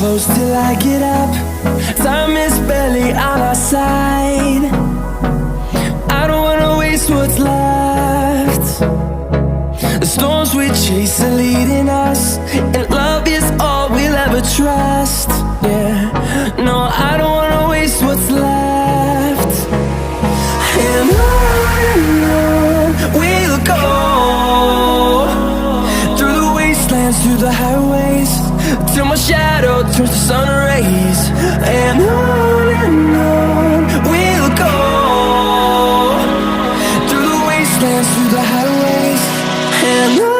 close till I get up. Time is barely on our side. I don't wanna waste what's left. The storms we chase are leading us, and love is all we'll ever trust. Yeah, no, I don't wanna waste what's left. And on we'll go, through the wastelands, through the highways, till my shadow turns to sun rays. And on we'll go, through the wastelands, through the highways, and on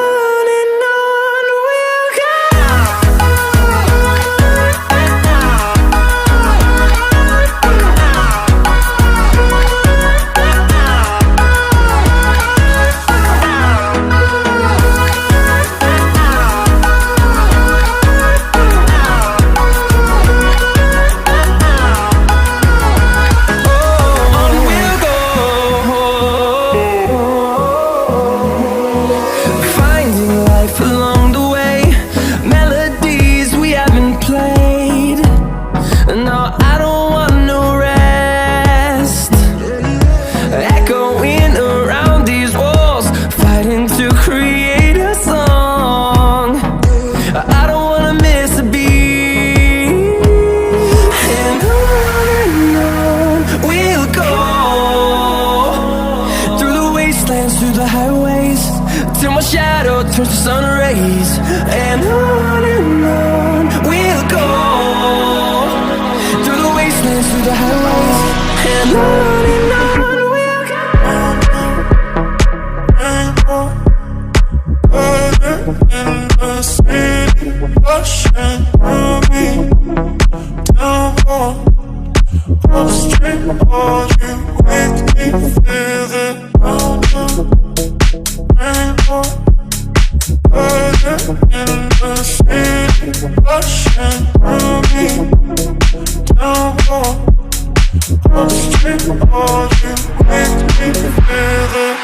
we'll go. Through the highways, till my shadow turns to sun rays. And on we'll go, through the wastelands, through the highways, and on we'll go. In the city, rushing through me, down on the street, all you make me feel it. In the city, rushing through me, down on the street, all you make me feel it.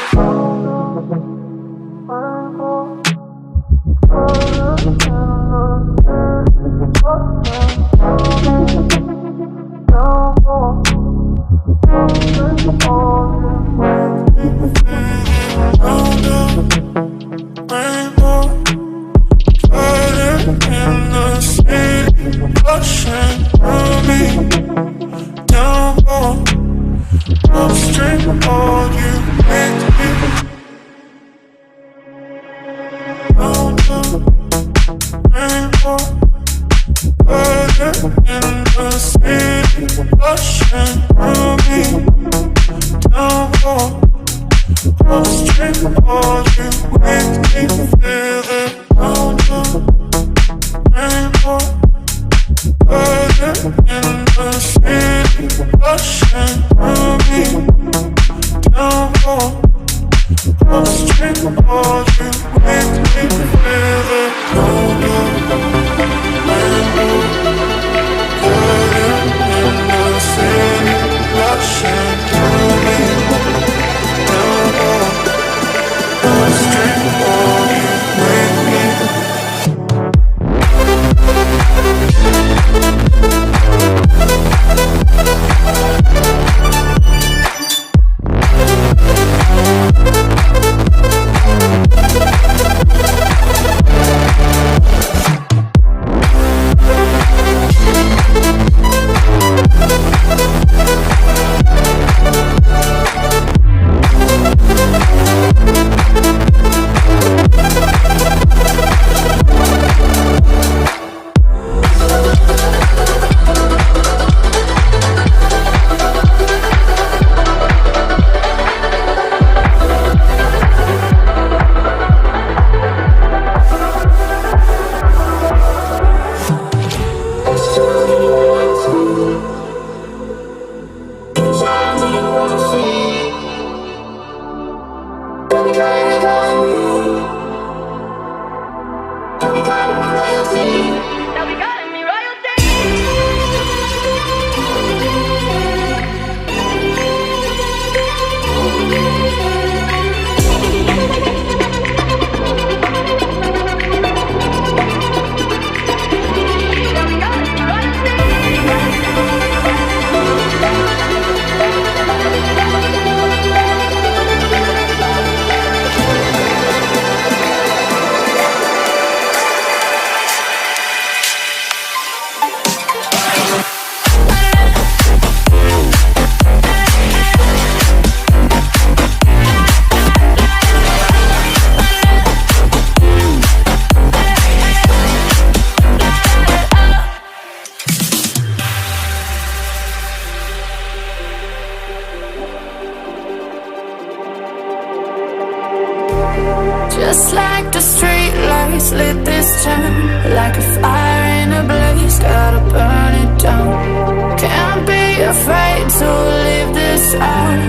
the street lights lit this town like a fire in a blaze, gotta burn it down. Can't be afraid to leave this out.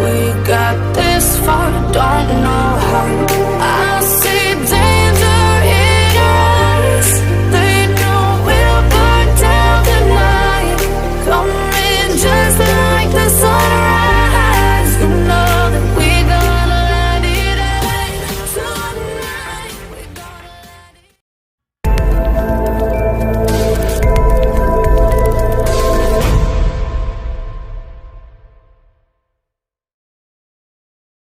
We got this far, don't know how.